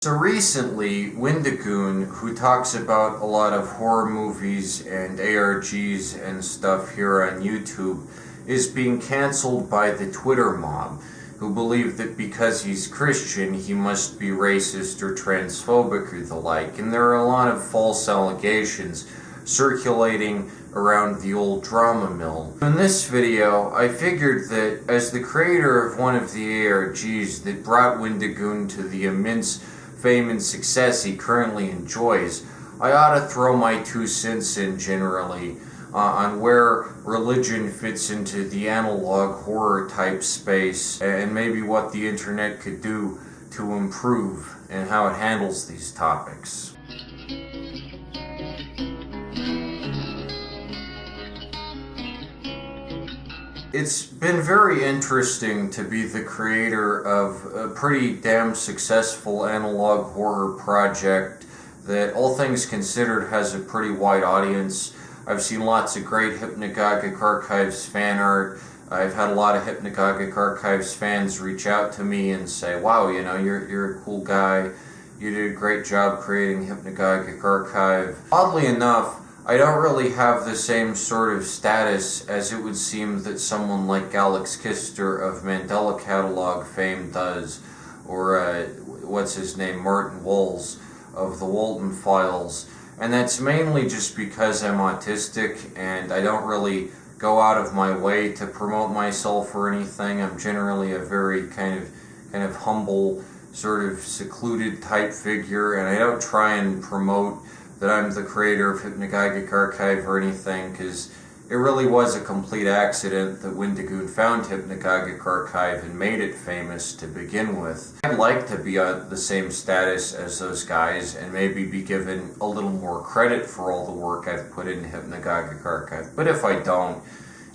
So recently, Wendigoon, who talks about a lot of horror movies and ARGs and stuff here on YouTube, is being cancelled by the Twitter mob, who believe that because he's Christian, he must be racist or transphobic or the like. And there are a lot of false allegations circulating around the old drama mill. In this video, I figured that as the creator of one of the ARGs that brought Wendigoon to the immense fame and success he currently enjoys, I ought to throw my 2 cents in generally on where religion fits into the analog horror type space and maybe what the internet could do to improve and how it handles these topics. It's been very interesting to be the creator of a pretty damn successful analog horror project that, all things considered, has a pretty wide audience. I've seen lots of great Hypnagogic Archives fan art. I've had a lot of Hypnagogic Archives fans reach out to me and say, wow, you know, you're a cool guy. You did a great job creating Hypnagogic Archive. Oddly enough, I don't really have the same sort of status as it would seem that someone like Alex Kister of Mandela Catalog fame does, or what's his name, Martin Walls of the Walton Files. And that's mainly just because I'm autistic and I don't really go out of my way to promote myself or anything. I'm generally a very kind of humble, sort of secluded type figure, and I don't try and promote that I'm the creator of Hypnagogic Archive or anything, because it really was a complete accident that Wendigoon found Hypnagogic Archive and made it famous to begin with. I'd like to be on the same status as those guys and maybe be given a little more credit for all the work I've put into Hypnagogic Archive, but if I don't,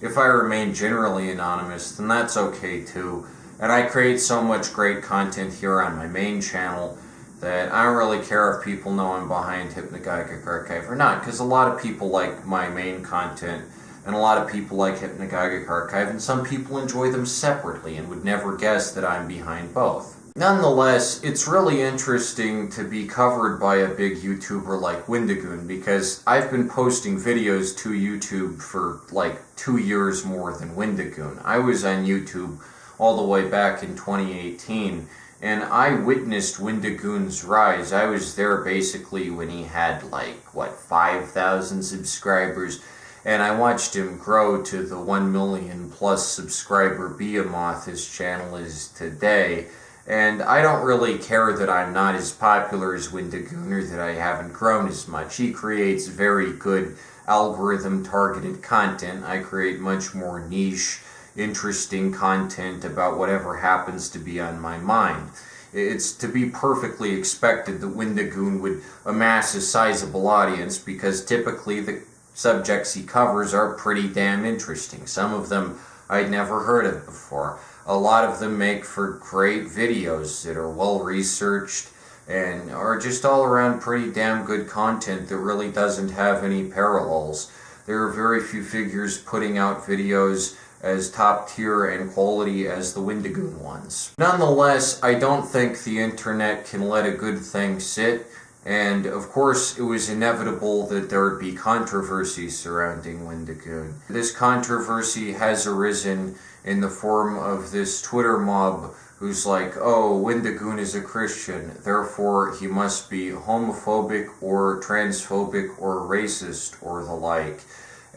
if I remain generally anonymous, then that's okay too. And I create so much great content here on my main channel that I don't really care if people know I'm behind Hypnagogic Archive or not, because a lot of people like my main content, and a lot of people like Hypnagogic Archive, and some people enjoy them separately and would never guess that I'm behind both. Nonetheless, it's really interesting to be covered by a big YouTuber like Wendigoon, because I've been posting videos to YouTube for like 2 years more than Wendigoon. I was on YouTube all the way back in 2018, and I witnessed Wendigoon's rise. I was there basically when he had 5,000 subscribers, and I watched him grow to the 1 million plus subscriber behemoth his channel is today. And I don't really care that I'm not as popular as Wendigoon or that I haven't grown as much. He creates very good algorithm-targeted content. I create much more niche, interesting content about whatever happens to be on my mind. It's to be perfectly expected that Wendigoon would amass a sizable audience, because typically the subjects he covers are pretty damn interesting. Some of them I'd never heard of before. A lot of them make for great videos that are well researched and are just all around pretty damn good content that really doesn't have any parallels. There are very few figures putting out videos as top tier and quality as the Wendigoon ones. Nonetheless, I don't think the internet can let a good thing sit, and of course it was inevitable that there would be controversy surrounding Wendigoon. This controversy has arisen in the form of this Twitter mob who's like, oh, Wendigoon is a Christian, therefore he must be homophobic or transphobic or racist or the like.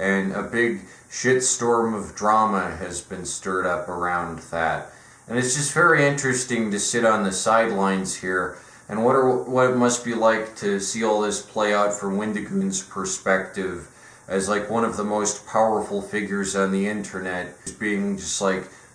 And a big shitstorm of drama has been stirred up around that. And it's just very interesting to sit on the sidelines here and what it must be like to see all this play out from Wendigoon's perspective as one of the most powerful figures on the internet, being just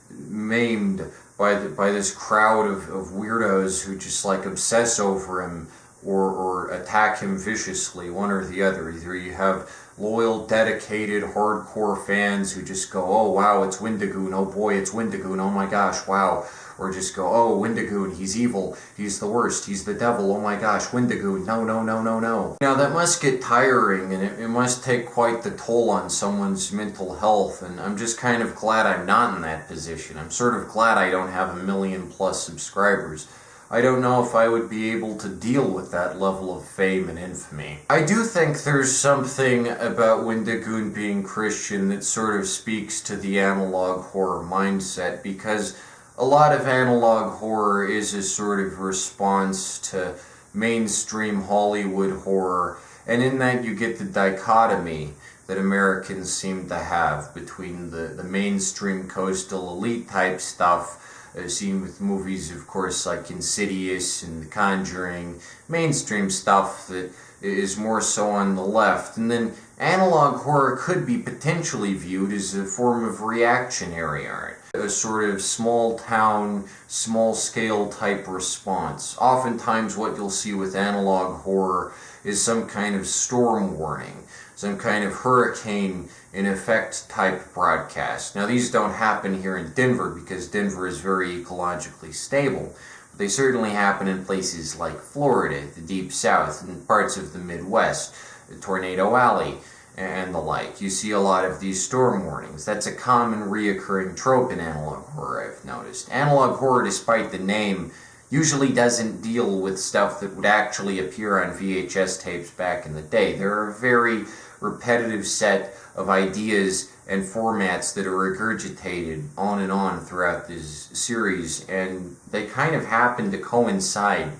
maimed by this crowd of weirdos who just obsess over him or attack him viciously, one or the other. Either you have loyal, dedicated, hardcore fans who just go, oh wow, it's Wendigoon, oh boy, it's Wendigoon, oh my gosh, wow. Or just go, oh, Wendigoon, he's evil, he's the worst, he's the devil, oh my gosh, Wendigoon, no, no, no, no, no. Now that must get tiring, and it must take quite the toll on someone's mental health, and I'm just kind of glad I'm not in that position. I'm sort of glad I don't have 1 million plus subscribers. I don't know if I would be able to deal with that level of fame and infamy. I do think there's something about Wendigoon being Christian that sort of speaks to the analog horror mindset, because a lot of analog horror is a sort of response to mainstream Hollywood horror, and in that you get the dichotomy that Americans seem to have between the mainstream coastal elite type stuff, seen with movies, of course, like Insidious and The Conjuring, mainstream stuff that is more so on the left. And then analog horror could be potentially viewed as a form of reactionary art, a sort of small town, small scale type response. Oftentimes what you'll see with analog horror is some kind of storm warning, some kind of hurricane in effect type broadcast. Now these don't happen here in Denver because Denver is very ecologically stable. But they certainly happen in places like Florida, the Deep South, and parts of the Midwest, Tornado Alley, and the like. You see a lot of these storm warnings. That's a common reoccurring trope in analog horror, I've noticed. Analog horror, despite the name, usually doesn't deal with stuff that would actually appear on VHS tapes back in the day. There are a very repetitive set of ideas and formats that are regurgitated on and on throughout this series, and they kind of happen to coincide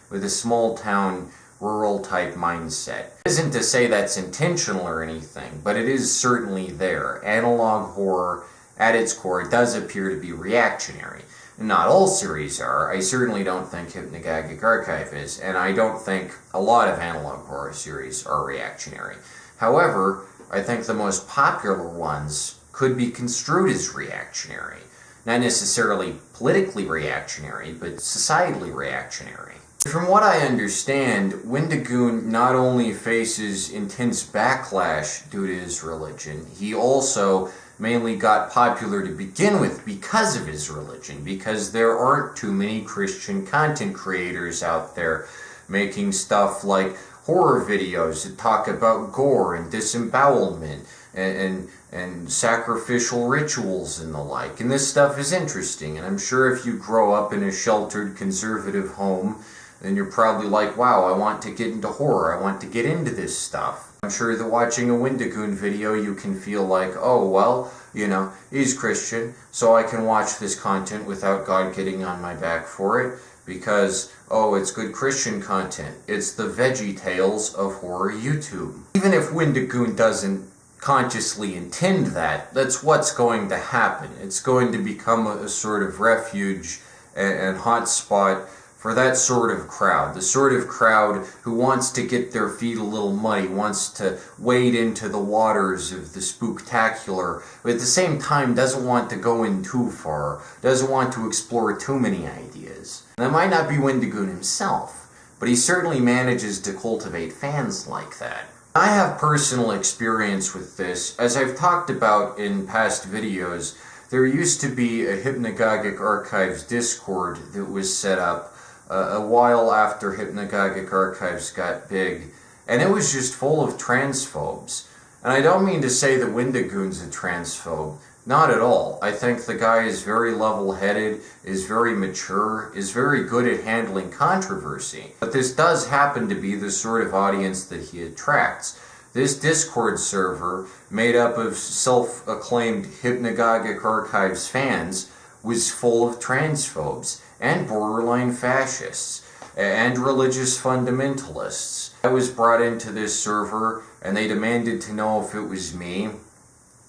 with a small town, rural type mindset. It isn't to say that's intentional or anything, but it is certainly there. Analog horror, at its core, does appear to be reactionary. Not all series are. I certainly don't think Hypnagogic Archive is, and I don't think a lot of analog horror series are reactionary. However, I think the most popular ones could be construed as reactionary. Not necessarily politically reactionary, but societally reactionary. From what I understand, Windigoon not only faces intense backlash due to his religion, he also mainly got popular to begin with because of his religion, because there aren't too many Christian content creators out there making stuff like horror videos that talk about gore and disembowelment and sacrificial rituals and the like. And this stuff is interesting, and I'm sure if you grow up in a sheltered conservative home, then you're probably like, wow, I want to get into horror, I want to get into this stuff. I'm sure that watching a Windigoon video you can feel like, oh, well, you know, he's Christian, so I can watch this content without God getting on my back for it, because, oh, it's good Christian content. It's the Veggie Tales of horror YouTube. Even if Windigoon doesn't consciously intend that, that's what's going to happen. It's going to become a sort of refuge and hotspot for that sort of crowd, the sort of crowd who wants to get their feet a little muddy, wants to wade into the waters of the spooktacular, but at the same time doesn't want to go in too far, doesn't want to explore too many ideas. And that might not be Windigoon himself, but he certainly manages to cultivate fans like that. I have personal experience with this. As I've talked about in past videos, there used to be a Hypnagogic Archives Discord that was set up a while after Hypnagogic Archives got big, and it was just full of transphobes. And I don't mean to say that Windigoon's a transphobe. Not at all. I think the guy is very level-headed, is very mature, is very good at handling controversy. But this does happen to be the sort of audience that he attracts. This Discord server, made up of self-acclaimed Hypnagogic Archives fans, was full of transphobes and borderline fascists and religious fundamentalists. I was brought into this server and they demanded to know if it was me,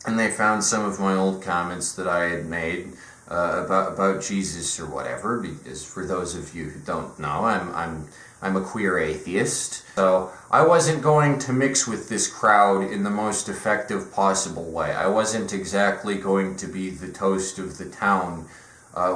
and they found some of my old comments that I had made about Jesus or whatever, because for those of you who don't know, I'm a queer atheist. So I wasn't going to mix with this crowd in the most effective possible way. I wasn't exactly going to be the toast of the town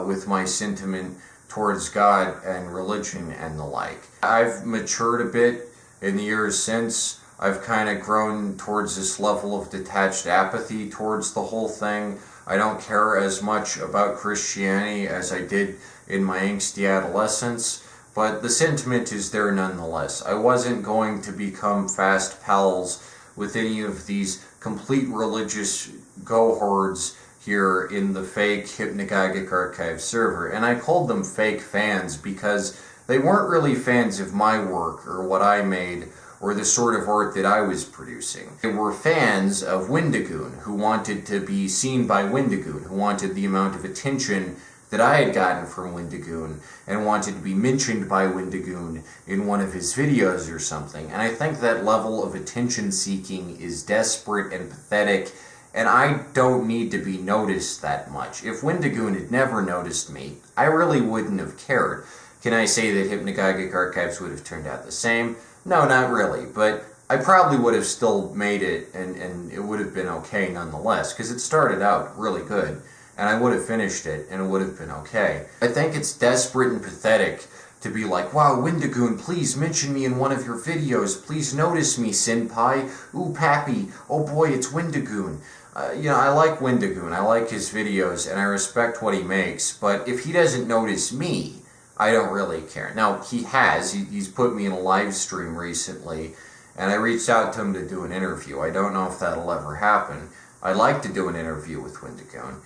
with my sentiment towards God and religion and the like. I've matured a bit in the years since. I've kind of grown towards this level of detached apathy towards the whole thing. I don't care as much about Christianity as I did in my angsty adolescence, but the sentiment is there nonetheless. I wasn't going to become fast pals with any of these complete religious go-hordes here in the fake Hypnagogic Archive server. And I called them fake fans because they weren't really fans of my work or what I made or the sort of art that I was producing. They were fans of Wendigoon, who wanted to be seen by Wendigoon, who wanted the amount of attention that I had gotten from Wendigoon, and wanted to be mentioned by Wendigoon in one of his videos or something. And I think that level of attention-seeking is desperate and pathetic, and I don't need to be noticed that much. If Wendigoon had never noticed me, I really wouldn't have cared. Can I say that Hypnagogic Archives would have turned out the same? No, not really, but I probably would have still made it, and it would have been okay nonetheless, because it started out really good, and I would have finished it, and it would have been okay. I think it's desperate and pathetic to be like, wow, Windigoon, please mention me in one of your videos, please notice me, senpai, ooh, pappy, oh boy, it's Windigoon. I like Windigoon, I like his videos, and I respect what he makes, but if he doesn't notice me, I don't really care. Now, he's put me in a live stream recently, and I reached out to him to do an interview. I don't know if that'll ever happen. I'd like to do an interview with Windigoon.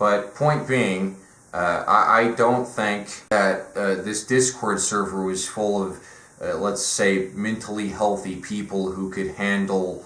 But point being, I don't think that this Discord server was full of, let's say, mentally healthy people who could handle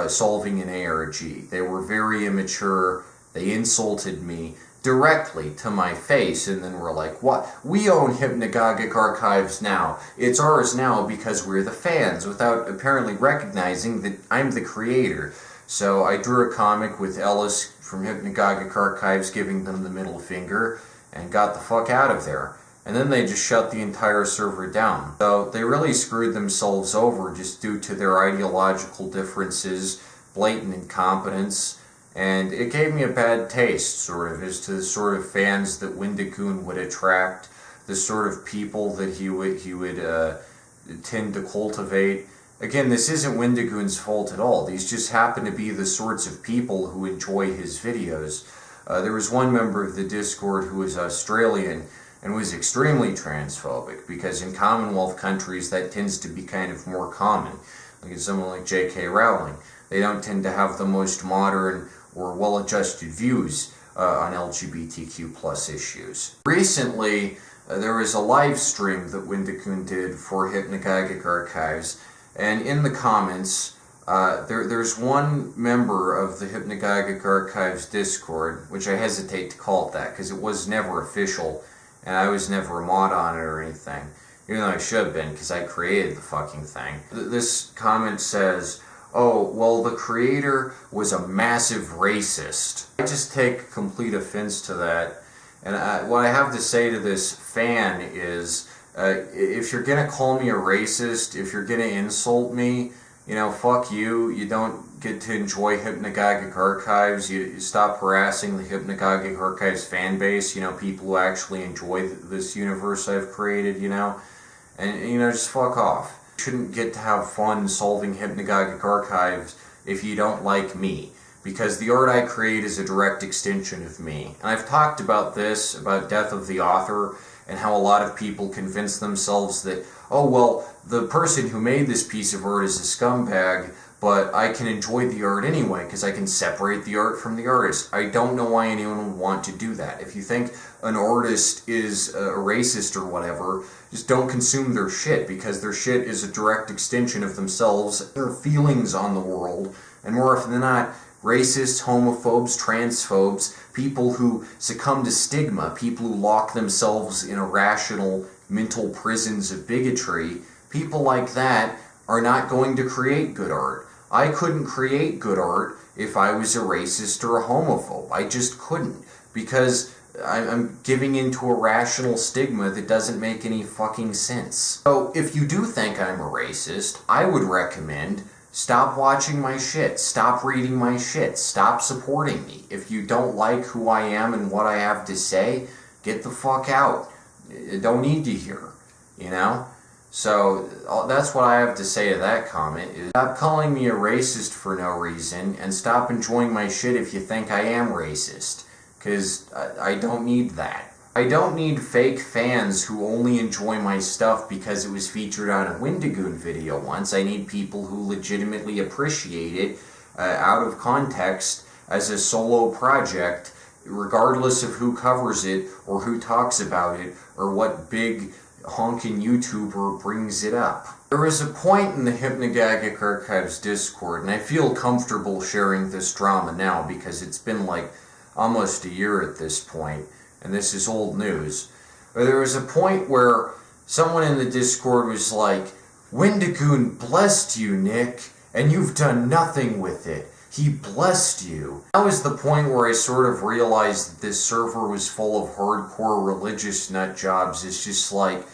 solving an ARG. They were very immature. They insulted me directly to my face, and then we're like, what? We own Hypnagogic Archives now. It's ours now because we're the fans, without apparently recognizing that I'm the creator. So I drew a comic with Ellis from Hypnagogic Archives giving them the middle finger, and got the fuck out of there. And then they just shut the entire server down. So they really screwed themselves over just due to their ideological differences, blatant incompetence, and it gave me a bad taste, sort of, as to the sort of fans that Windigoon would attract, the sort of people that he would tend to cultivate. Again, this isn't Windigoon's fault at all. These just happen to be the sorts of people who enjoy his videos. There was one member of the Discord who was Australian and was extremely transphobic, because in Commonwealth countries that tends to be kind of more common. Like someone like J.K. Rowling. They don't tend to have the most modern or well-adjusted views on LGBTQ plus issues. Recently, there was a live stream that Windigoon did for Hypnagogic Archives, and in the comments, there's one member of the Hypnagogic Archives Discord, which I hesitate to call it that, because it was never official, and I was never a mod on it or anything, even though I should have been, because I created the fucking thing. This comment says, oh, well, the creator was a massive racist. I just take complete offense to that, and what I have to say to this fan is, if you're gonna call me a racist, if you're gonna insult me, fuck you. You don't get to enjoy Hypnagogic Archives. You stop harassing the Hypnagogic Archives fan base, people who actually enjoy this universe I've created, and, just fuck off. You shouldn't get to have fun solving Hypnagogic Archives if you don't like me, because the art I create is a direct extension of me. And I've talked about this, about Death of the Author, and how a lot of people convince themselves that, oh, well, the person who made this piece of art is a scumbag, but I can enjoy the art anyway because I can separate the art from the artist. I don't know why anyone would want to do that. If you think an artist is a racist or whatever, just don't consume their shit, because their shit is a direct extension of themselves, their feelings on the world, and more often than not, racists, homophobes, transphobes, people who succumb to stigma, people who lock themselves in irrational mental prisons of bigotry, people like that are not going to create good art. I couldn't create good art if I was a racist or a homophobe. I just couldn't, because I'm giving into a rational stigma that doesn't make any fucking sense. So if you do think I'm a racist, I would recommend stop watching my shit, stop reading my shit, stop supporting me. If you don't like who I am and what I have to say, get the fuck out. Don't need to hear, So that's what I have to say to that comment, is stop calling me a racist for no reason, and stop enjoying my shit if you think I am racist, because I don't need that. I don't need fake fans who only enjoy my stuff because it was featured on a Windigoon video once. I need people who legitimately appreciate it out of context as a solo project regardless of who covers it or who talks about it or what big honking YouTuber brings it up. There was a point in the Hypnagogic Archives Discord, and I feel comfortable sharing this drama now because it's been like almost a year at this point, and this is old news. But there was a point where someone in the Discord was like, "Wendigoon blessed you, Nick, and you've done nothing with it. He blessed you." That was the point where I sort of realized that this server was full of hardcore religious nut jobs. It's just like,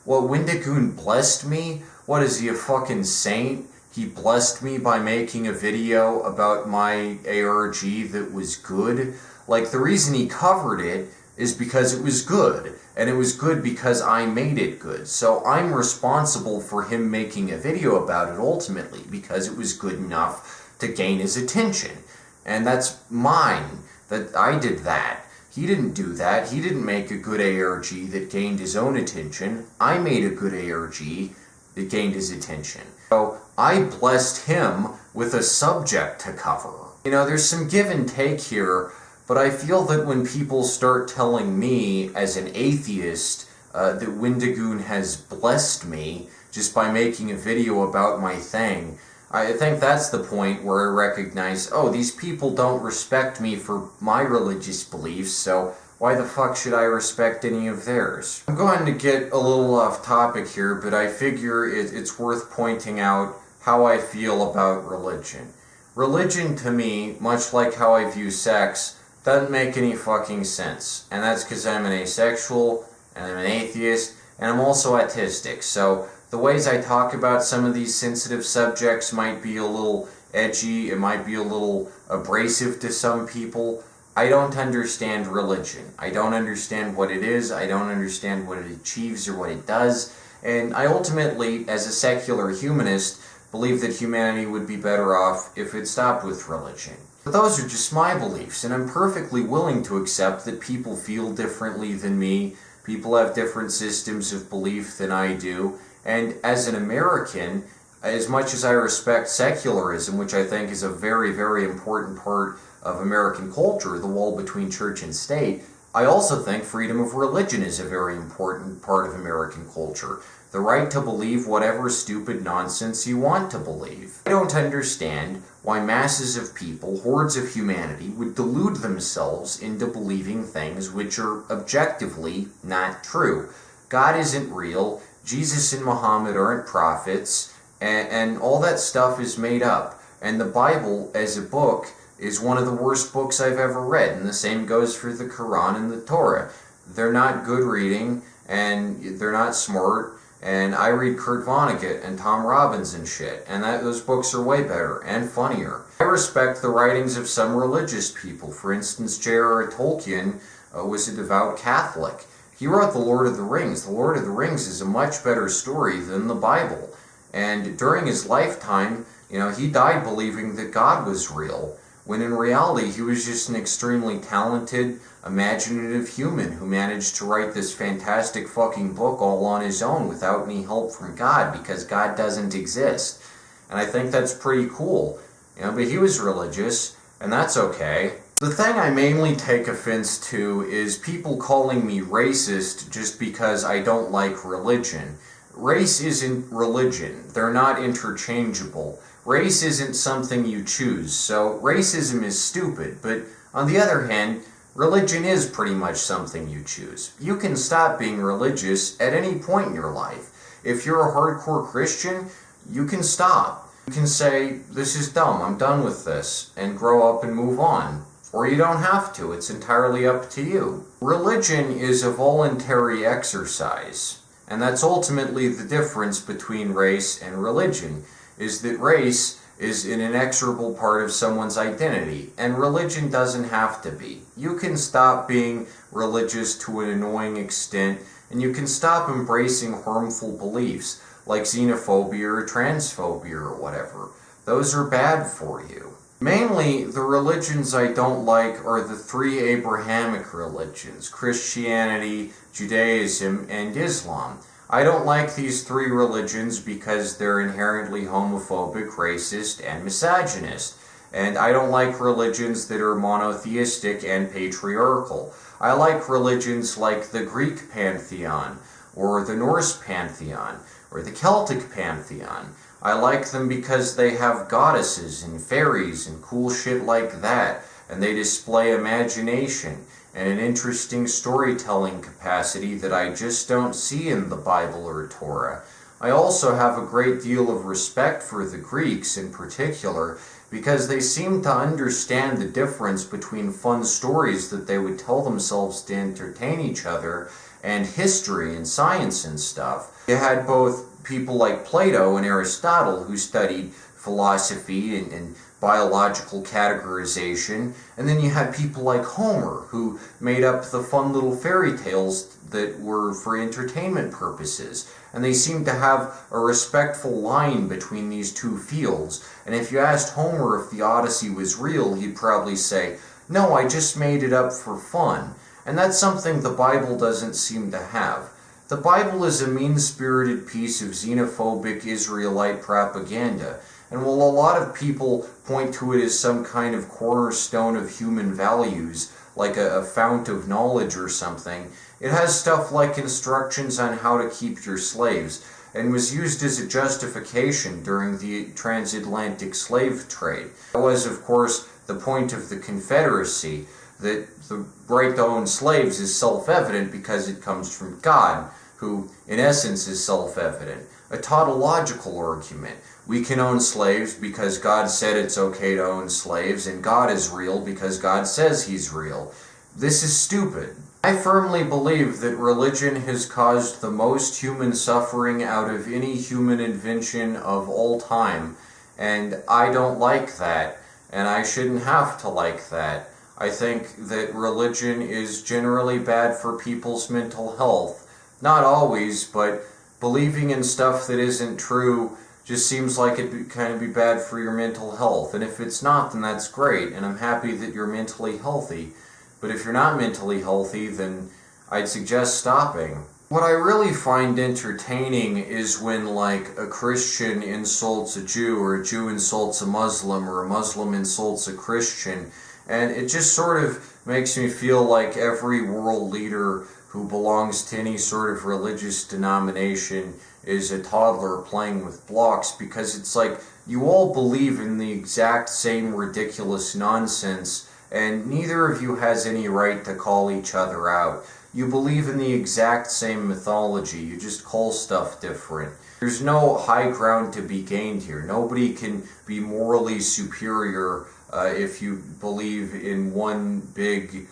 what, Windigoon blessed me? What, is he a fucking saint? He blessed me by making a video about my ARG that was good? Like, the reason he covered it is because it was good. And it was good because I made it good. So I'm responsible for him making a video about it ultimately because it was good enough to gain his attention. And that's mine. That I did that. He didn't do that. He didn't make a good ARG that gained his own attention. I made a good ARG that gained his attention. So I blessed him with a subject to cover. You know, there's some give and take here, but I feel that when people start telling me as an atheist that Windigoon has blessed me just by making a video about my thing, I think that's the point where I recognize, oh, these people don't respect me for my religious beliefs, so why the fuck should I respect any of theirs? I'm going to get a little off topic here, but I figure it's worth pointing out how I feel about religion. Religion to me, much like how I view sex, doesn't make any fucking sense. And that's because I'm an asexual, and I'm an atheist, and I'm also autistic, so the ways I talk about some of these sensitive subjects might be a little edgy, it might be a little abrasive to some people. I don't understand religion. I don't understand what it is, I don't understand what it achieves or what it does, and I ultimately, as a secular humanist, believe that humanity would be better off if it stopped with religion. But those are just my beliefs, and I'm perfectly willing to accept that people feel differently than me, people have different systems of belief than I do. And as an American, as much as I respect secularism, which I think is a very, very important part of American culture, the wall between church and state, I also think freedom of religion is a very important part of American culture. The right to believe whatever stupid nonsense you want to believe. I don't understand why masses of people, hordes of humanity, would delude themselves into believing things which are objectively not true. God isn't real. Jesus and Muhammad aren't prophets, and all that stuff is made up. And the Bible, as a book, is one of the worst books I've ever read, and the same goes for the Quran and the Torah. They're not good reading, and they're not smart, and I read Kurt Vonnegut and Tom Robbins and shit, and those books are way better and funnier. I respect the writings of some religious people. For instance, J.R.R. Tolkien was a devout Catholic. He wrote The Lord of the Rings. The Lord of the Rings is a much better story than the Bible. And during his lifetime, you know, he died believing that God was real, when in reality he was just an extremely talented, imaginative human who managed to write this fantastic fucking book all on his own without any help from God, because God doesn't exist. And I think that's pretty cool. You know, but he was religious, and that's okay. The thing I mainly take offense to is people calling me racist just because I don't like religion. Race isn't religion. They're not interchangeable. Race isn't something you choose, so racism is stupid. But on the other hand, religion is pretty much something you choose. You can stop being religious at any point in your life. If you're a hardcore Christian, you can stop. You can say, this is dumb, I'm done with this, and grow up and move on. Or you don't have to, it's entirely up to you. Religion is a voluntary exercise, and that's ultimately the difference between race and religion, is that race is an inexorable part of someone's identity, and religion doesn't have to be. You can stop being religious to an annoying extent, and you can stop embracing harmful beliefs, like xenophobia or transphobia or whatever. Those are bad for you. Mainly, the religions I don't like are the three Abrahamic religions, Christianity, Judaism, and Islam. I don't like these three religions because they're inherently homophobic, racist, and misogynist. And I don't like religions that are monotheistic and patriarchal. I like religions like the Greek pantheon, or the Norse pantheon, or the Celtic pantheon. I like them because they have goddesses and fairies and cool shit like that, and they display imagination and an interesting storytelling capacity that I just don't see in the Bible or Torah. I also have a great deal of respect for the Greeks in particular, because they seem to understand the difference between fun stories that they would tell themselves to entertain each other and history and science and stuff. You had both people like Plato and Aristotle who studied philosophy and biological categorization, and then you had people like Homer who made up the fun little fairy tales that were for entertainment purposes. And they seemed to have a respectful line between these two fields. And if you asked Homer if the Odyssey was real, he'd probably say, "No, I just made it up for fun." And that's something the Bible doesn't seem to have. The Bible is a mean-spirited piece of xenophobic Israelite propaganda. And while a lot of people point to it as some kind of cornerstone of human values, like a fount of knowledge or something, it has stuff like instructions on how to keep your slaves, and was used as a justification during the transatlantic slave trade. That was, of course, the point of the Confederacy, that the right to own slaves is self-evident because it comes from God, who, in essence, is self-evident. A tautological argument. We can own slaves because God said it's okay to own slaves, and God is real because God says he's real. This is stupid. I firmly believe that religion has caused the most human suffering out of any human invention of all time, and I don't like that, and I shouldn't have to like that. I think that religion is generally bad for people's mental health. Not always, but believing in stuff that isn't true just seems like it'd kind of be bad for your mental health. And if it's not, then that's great, and I'm happy that you're mentally healthy. But if you're not mentally healthy, then I'd suggest stopping. What I really find entertaining is when, like, a Christian insults a Jew, or a Jew insults a Muslim, or a Muslim insults a Christian, and it just sort of makes me feel like every world leader who belongs to any sort of religious denomination is a toddler playing with blocks, because it's like you all believe in the exact same ridiculous nonsense, and neither of you has any right to call each other out. You believe in the exact same mythology, you just call stuff different. There's no high ground to be gained here. Nobody can be morally superior if you believe in one big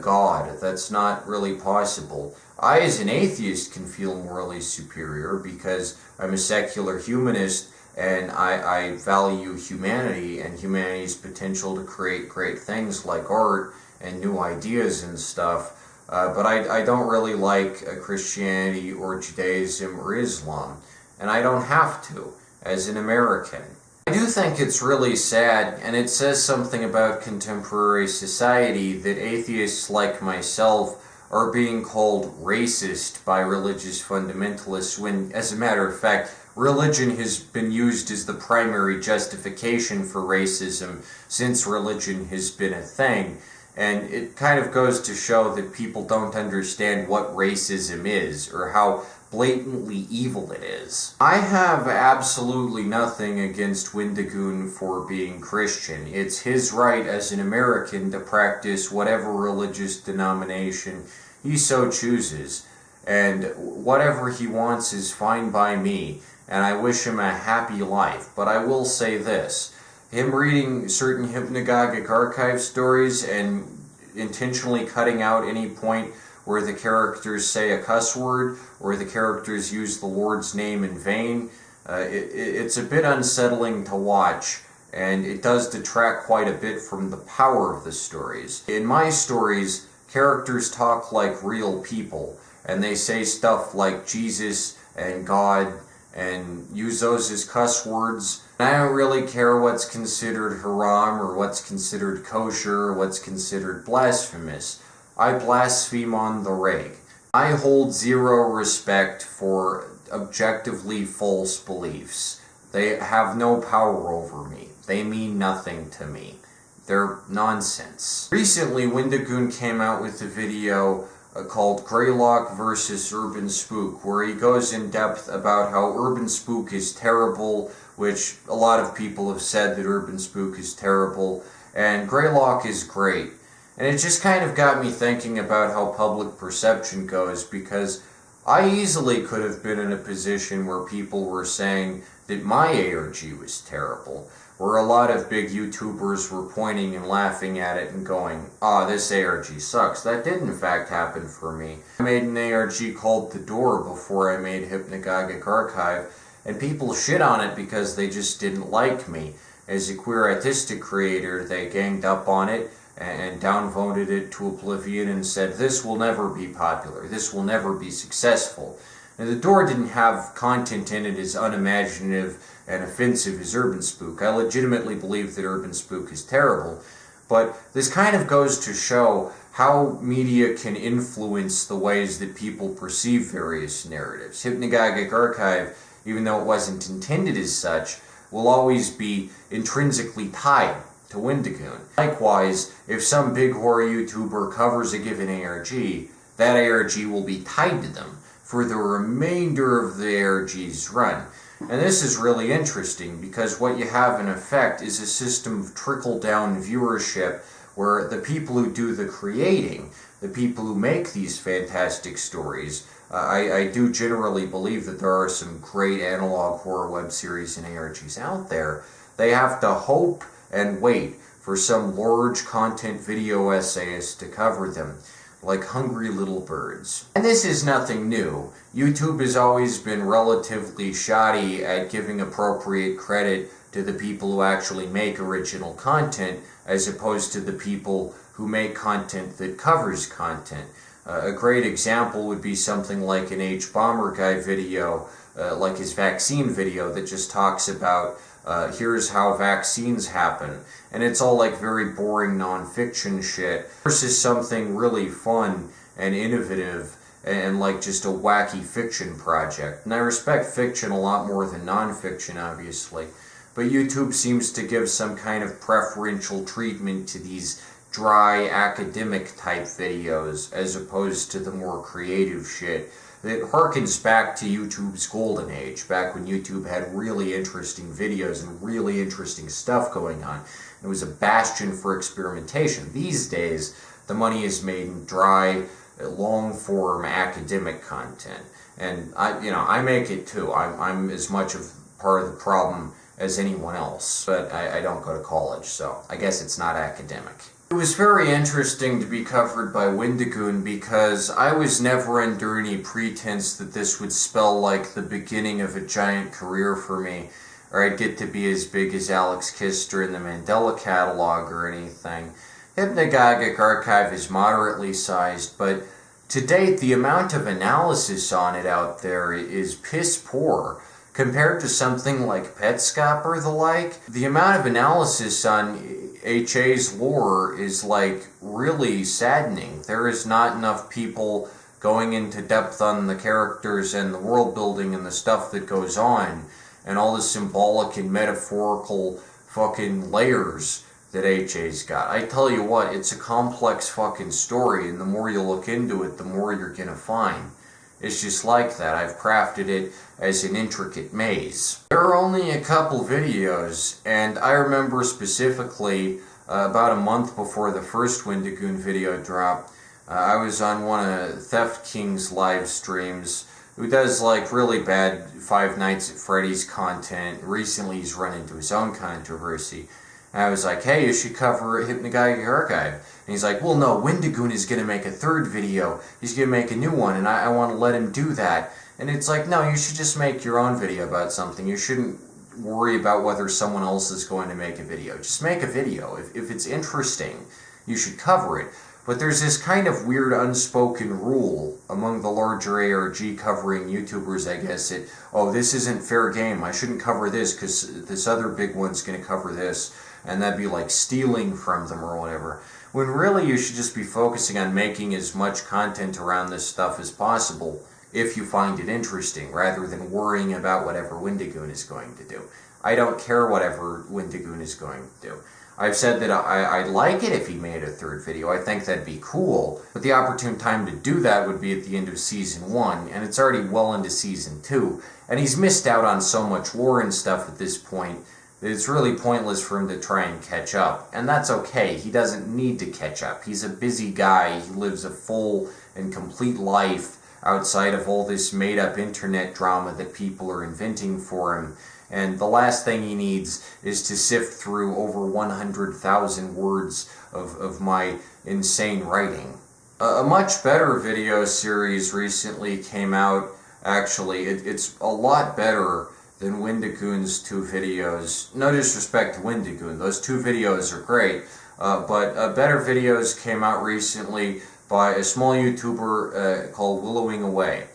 God. That's not really possible. I, as an atheist, can feel morally superior because I'm a secular humanist, and I value humanity and humanity's potential to create great things like art and new ideas and stuff. But I don't really like Christianity or Judaism or Islam, and I don't have to, as an American. I do think it's really sad, and it says something about contemporary society, that atheists like myself are being called racist by religious fundamentalists when, as a matter of fact, religion has been used as the primary justification for racism since religion has been a thing. And it kind of goes to show that people don't understand what racism is, or how blatantly evil it is. I have absolutely nothing against Wendigoon for being Christian. It's his right as an American to practice whatever religious denomination he so chooses, and whatever he wants is fine by me, and I wish him a happy life. But I will say this: him reading certain hypnagogic archive stories and intentionally cutting out any point where the characters say a cuss word or the characters use the Lord's name in vain, it's a bit unsettling to watch, and it does detract quite a bit from the power of the stories. In my stories, characters talk like real people, and they say stuff like Jesus and God and use those as cuss words. And I don't really care what's considered haram or what's considered kosher or what's considered blasphemous. I blaspheme on the reg. I hold zero respect for objectively false beliefs. They have no power over me. They mean nothing to me. They're nonsense. Recently, Wendigoon came out with a video called Greylock versus Urban Spook, where he goes in depth about how Urban Spook is terrible, which a lot of people have said that Urban Spook is terrible, and Greylock is great. And it just kind of got me thinking about how public perception goes, because I easily could have been in a position where people were saying that my ARG was terrible, where a lot of big YouTubers were pointing and laughing at it and going, this ARG sucks. That did in fact happen for me. I made an ARG called The Door before I made Hypnagogic Archive, and people shit on it because they just didn't like me. As a queer atheistic creator, they ganged up on it and downvoted it to oblivion and said, this will never be popular, this will never be successful. And The Door didn't have content in it as unimaginative and offensive as Urban Spook. I legitimately believe that Urban Spook is terrible, but this kind of goes to show how media can influence the ways that people perceive various narratives. Hypnagogic Archive, even though it wasn't intended as such, will always be intrinsically tied to Windigoon. Likewise, if some big horror YouTuber covers a given ARG, that ARG will be tied to them for the remainder of the ARG's run. And this is really interesting, because what you have in effect is a system of trickle-down viewership where the people who do the creating, the people who make these fantastic stories, I do generally believe that there are some great analog horror web series and ARGs out there. They have to hope and wait for some large content video essayist to cover them, like hungry little birds. And this is nothing new. YouTube has always been relatively shoddy at giving appropriate credit to the people who actually make original content, as opposed to the people who make content that covers content. A great example would be something like an H-Bomber Guy video, like his vaccine video that just talks about here's how vaccines happen. And it's all like very boring non-fiction shit versus something really fun and innovative and like just a wacky fiction project. And I respect fiction a lot more than non-fiction, obviously. But YouTube seems to give some kind of preferential treatment to these dry academic type videos as opposed to the more creative shit that harkens back to YouTube's golden age, back when YouTube had really interesting videos and really interesting stuff going on. It was a bastion for experimentation. These days, the money is made in dry, long-form academic content. And I make it too. I'm as much of part of the problem as anyone else, but I don't go to college, so I guess it's not academic. It was very interesting to be covered by Windigoon because I was never under any pretense that this would spell like the beginning of a giant career for me, or I'd get to be as big as Alex Kister in the Mandela catalog or anything. Hypnagogic Archive is moderately sized, but to date the amount of analysis on it out there is piss poor. Compared to something like Petscop or the like, the amount of analysis on HA's lore is like really saddening. There is not enough people going into depth on the characters and the world building and the stuff that goes on and all the symbolic and metaphorical fucking layers that HA's got. I tell you what, it's a complex fucking story, and the more you look into it, the more you're gonna find. It's just like that. I've crafted it as an intricate maze. There are only a couple videos, and I remember specifically about a month before the first Windigoon video dropped, I was on one of Theft King's live streams, who does like really bad Five Nights at Freddy's content. Recently he's run into his own controversy. And I was like, hey, you should cover Hypnagogic Archive. And he's like, well, no, Wendigoon is going to make a third video. He's going to make a new one, and I want to let him do that. And it's like, no, you should just make your own video about something. You shouldn't worry about whether someone else is going to make a video. Just make a video. If it's interesting, you should cover it. But there's this kind of weird unspoken rule among the larger ARG covering YouTubers, I guess, that, oh, this isn't fair game. I shouldn't cover this because this other big one's going to cover this. And that'd be like stealing from them or whatever. When really you should just be focusing on making as much content around this stuff as possible if you find it interesting, rather than worrying about whatever Wendigoon is going to do. I don't care whatever Wendigoon is going to do. I've said that I'd like it if he made a third video. I think that'd be cool, but the opportune time to do that would be at the end of Season 1, and it's already well into Season 2, and he's missed out on so much lore and stuff at this point that it's really pointless for him to try and catch up. And that's okay, he doesn't need to catch up. He's a busy guy, he lives a full and complete life outside of all this made-up internet drama that people are inventing for him. And the last thing he needs is to sift through over 100,000 words of my insane writing. A much better video series recently came out, actually. It's a lot better than Wendigoon's 2 videos. No disrespect to Windigoon, those 2 videos are great, but better videos came out recently by a small YouTuber called Willowing Away.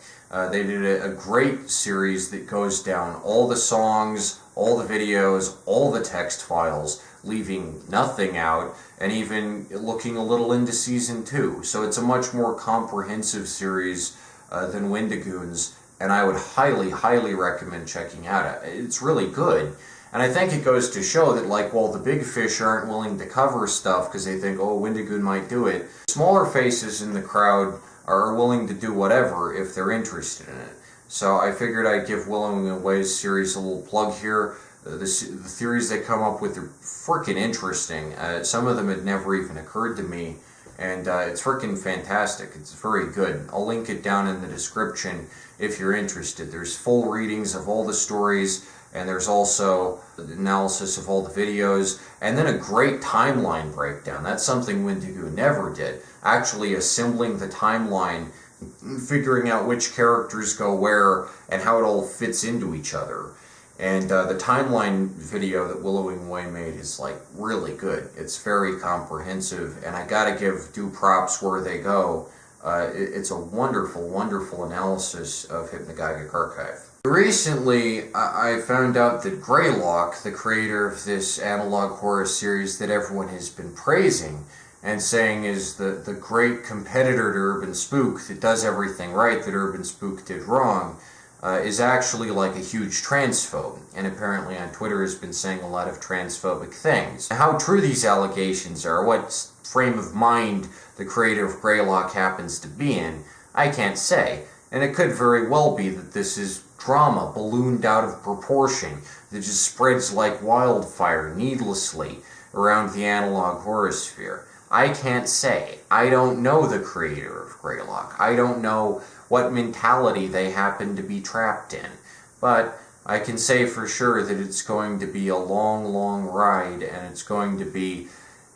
They did a great series that goes down all the songs, all the videos, all the text files, leaving nothing out, and even looking a little into Season 2. So it's a much more comprehensive series than Windigoon's, and I would highly, highly recommend checking out. It's really good. And I think it goes to show that, like, while the big fish aren't willing to cover stuff because they think, oh, Wendigoon might do it, smaller faces in the crowd are willing to do whatever if they're interested in it. So I figured I'd give Willowing Away's series a little plug here. The theories they come up with are freaking interesting. Some of them had never even occurred to me, and it's freaking fantastic. It's very good. I'll link it down in the description if you're interested. There's full readings of all the stories, and there's also analysis of all the videos, and then a great timeline breakdown. That's something Wendigoon never did. Actually assembling the timeline, figuring out which characters go where, and how it all fits into each other. And the timeline video that Willowing Away made is, like, really good. It's very comprehensive, and I gotta give due props where they go. It's a wonderful, wonderful analysis of Hypnagogic Archive. Recently, I found out that Greylock, the creator of this analog horror series that everyone has been praising and saying is the great competitor to Urban Spook that does everything right that Urban Spook did wrong, is actually like a huge transphobe, and apparently on Twitter has been saying a lot of transphobic things. How true these allegations are, what frame of mind the creator of Greylock happens to be in, I can't say. And it could very well be that this is drama ballooned out of proportion that just spreads like wildfire needlessly around the analog horror sphere. I can't say. I don't know the creator of Greylock. I don't know what mentality they happen to be trapped in. But I can say for sure that it's going to be a long, long ride, and it's going to be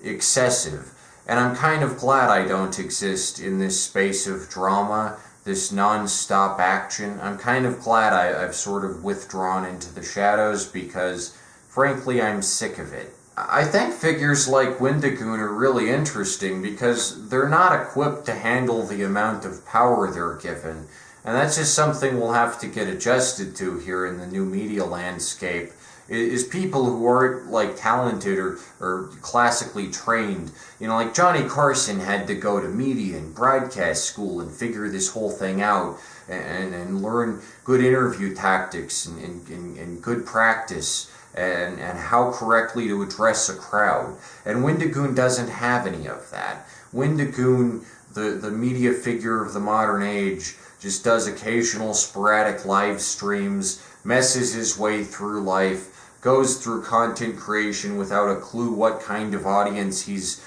excessive. And I'm kind of glad I don't exist in this space of drama, this non-stop action. I'm kind of glad I've sort of withdrawn into the shadows because, frankly, I'm sick of it. I think figures like Windigoon are really interesting because they're not equipped to handle the amount of power they're given, and that's just something we'll have to get adjusted to here in the new media landscape, is people who aren't, like, talented or classically trained. You know, like Johnny Carson had to go to media and broadcast school and figure this whole thing out and learn good interview tactics and good practice and how correctly to address a crowd. And Windigoon doesn't have any of that. Windigoon, the media figure of the modern age, just does occasional sporadic live streams, messes his way through life, goes through content creation without a clue what kind of audience he's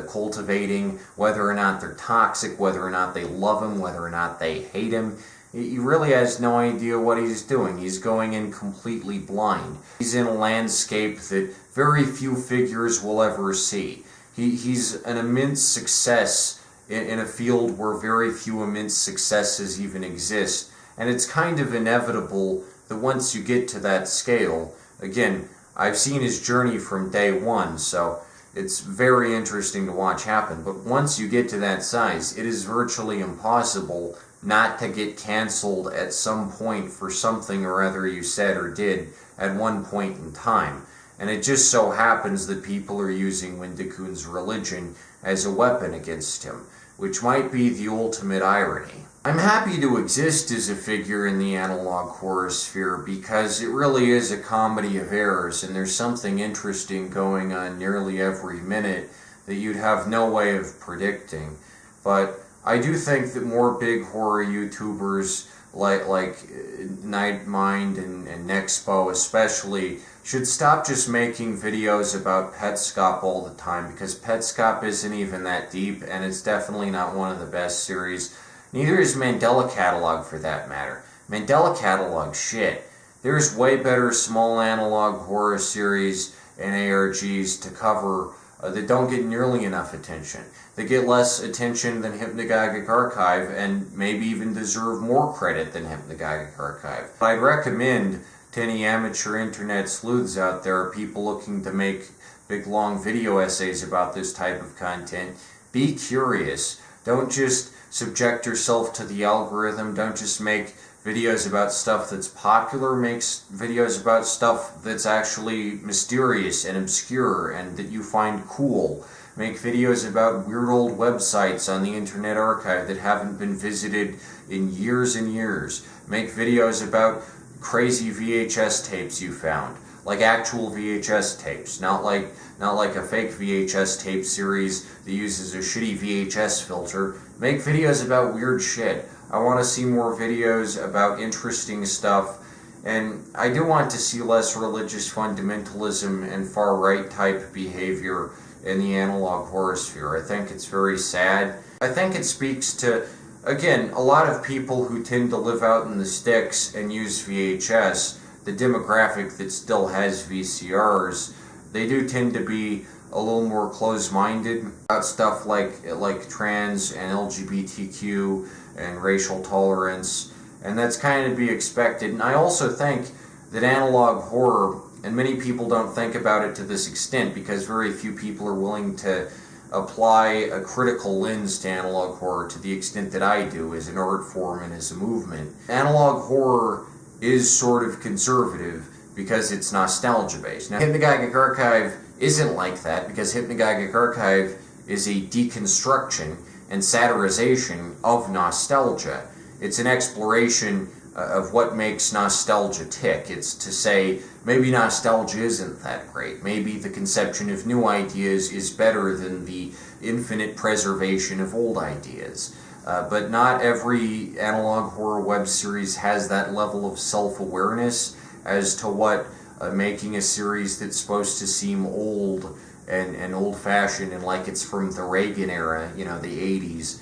cultivating, whether or not they're toxic, whether or not they love him, whether or not they hate him. He really has no idea what he's doing. He's going in completely blind. He's in a landscape that very few figures will ever see. He's an immense success in a field where very few immense successes even exist. And it's kind of inevitable that once you get to that scale, again, I've seen his journey from day one, so it's very interesting to watch happen. But once you get to that size, it is virtually impossible not to get canceled at some point for something or other you said or did at one point in time. And it just so happens that people are using Windigoon's religion as a weapon against him, which might be the ultimate irony. I'm happy to exist as a figure in the analog horror sphere because it really is a comedy of errors, and there's something interesting going on nearly every minute that you'd have no way of predicting. But I do think that more big horror YouTubers like Nightmind and Nexpo especially should stop just making videos about Petscop all the time, because Petscop isn't even that deep, and it's definitely not one of the best series. Neither is Mandela Catalog, for that matter. Mandela Catalog, shit. There's way better small analog horror series and ARGs to cover that don't get nearly enough attention. They get less attention than Hypnagogic Archive, and maybe even deserve more credit than Hypnagogic Archive. I'd recommend to any amateur internet sleuths out there, people looking to make big long video essays about this type of content, be curious. Don't just subject yourself to the algorithm. Don't just make videos about stuff that's popular. Make videos about stuff that's actually mysterious and obscure and that you find cool. Make videos about weird old websites on the Internet Archive that haven't been visited in years and years. Make videos about crazy VHS tapes you found, like actual VHS tapes, not like a fake VHS tape series that uses a shitty VHS filter. Make videos about weird shit. I want to see more videos about interesting stuff, and I do want to see less religious fundamentalism and far-right type behavior in the analog horror sphere. I think it's very sad. I think it speaks to, again, a lot of people who tend to live out in the sticks and use VHS, the demographic that still has VCRs. They do tend to be a little more close-minded about stuff like trans and LGBTQ and racial tolerance, and that's kind of to be expected. And I also think that analog horror, and many people don't think about it to this extent because very few people are willing to apply a critical lens to analog horror to the extent that I do as an art form and as a movement. Analog horror is sort of conservative because it's nostalgia-based. Now, Hypnagogic Archive isn't like that, because Hypnagogic Archive is a deconstruction and satirization of nostalgia. It's an exploration of what makes nostalgia tick. It's to say, maybe nostalgia isn't that great. Maybe the conception of new ideas is better than the infinite preservation of old ideas. But not every analog horror web series has that level of self-awareness as to what making a series that's supposed to seem old and old-fashioned and like it's from the Reagan era, the 80s.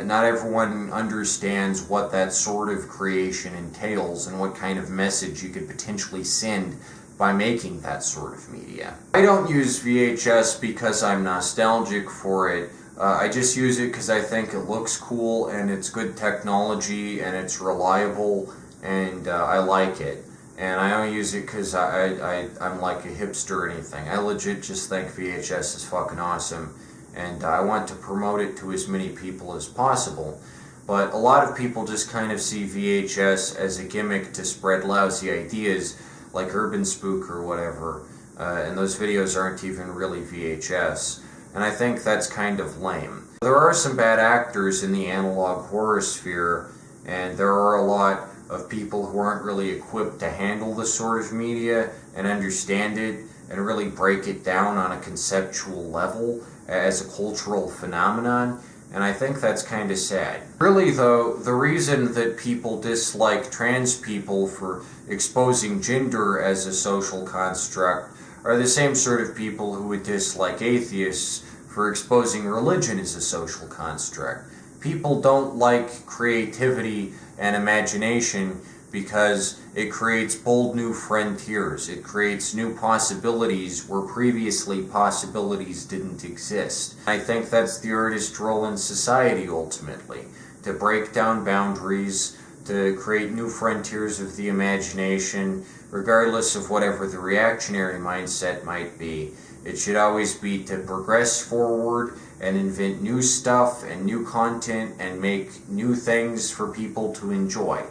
Not everyone understands what that sort of creation entails and what kind of message you could potentially send by making that sort of media. I don't use VHS because I'm nostalgic for it. I just use it because I think it looks cool and it's good technology and it's reliable and I like it. And I don't use it because I'm like a hipster or anything. I legit just think VHS is fucking awesome, and I want to promote it to as many people as possible. But a lot of people just kind of see VHS as a gimmick to spread lousy ideas, like Urban Spook or whatever, and those videos aren't even really VHS. And I think that's kind of lame. There are some bad actors in the analog horror sphere, and there are a lot of people who aren't really equipped to handle this sort of media and understand it and really break it down on a conceptual level as a cultural phenomenon, and I think that's kind of sad. Really though, the reason that people dislike trans people for exposing gender as a social construct are the same sort of people who would dislike atheists for exposing religion as a social construct. People don't like creativity and imagination because it creates bold new frontiers. It creates new possibilities where previously possibilities didn't exist. I think that's the artist's role in society ultimately, to break down boundaries, to create new frontiers of the imagination, regardless of whatever the reactionary mindset might be. It should always be to progress forward and invent new stuff and new content and make new things for people to enjoy.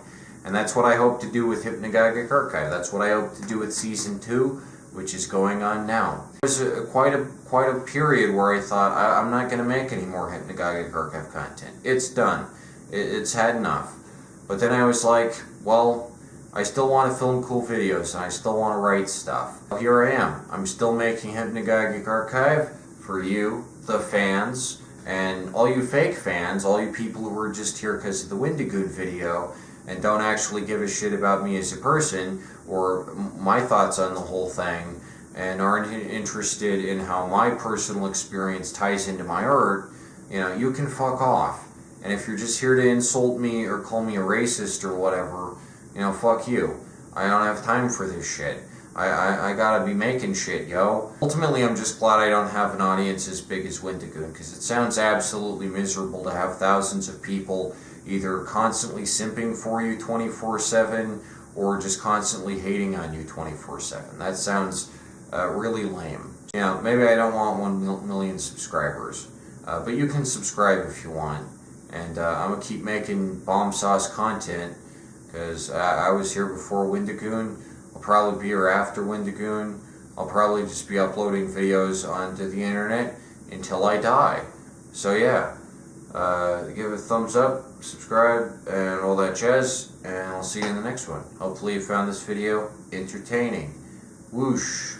And that's what I hope to do with Hypnagogic Archive. That's what I hope to do with Season 2, which is going on now. There was quite a period where I thought, I'm not going to make any more Hypnagogic Archive content. It's done. It's had enough. But then I was like, well, I still want to film cool videos and I still want to write stuff. Here I am. I'm still making Hypnagogic Archive for you, the fans, and all you fake fans, all you people who were just here because of the Wendigoon video and don't actually give a shit about me as a person or my thoughts on the whole thing and aren't interested in how my personal experience ties into my art, you know, you can fuck off. And if you're just here to insult me or call me a racist or whatever, you know, fuck you. I don't have time for this shit. I gotta be making shit, yo. Ultimately, I'm just glad I don't have an audience as big as Windon, because it sounds absolutely miserable to have thousands of people either constantly simping for you 24/7 or just constantly hating on you 24/7. That sounds really lame. You know, maybe I don't want 1 million subscribers, but you can subscribe if you want. And I'm gonna keep making bomb sauce content, because I was here before Windigoon. I'll probably be here after Windigoon. I'll probably just be uploading videos onto the internet until I die. So yeah, give it a thumbs up, subscribe, and all that jazz, and I'll see you in the next one. Hopefully you found this video entertaining. Whoosh.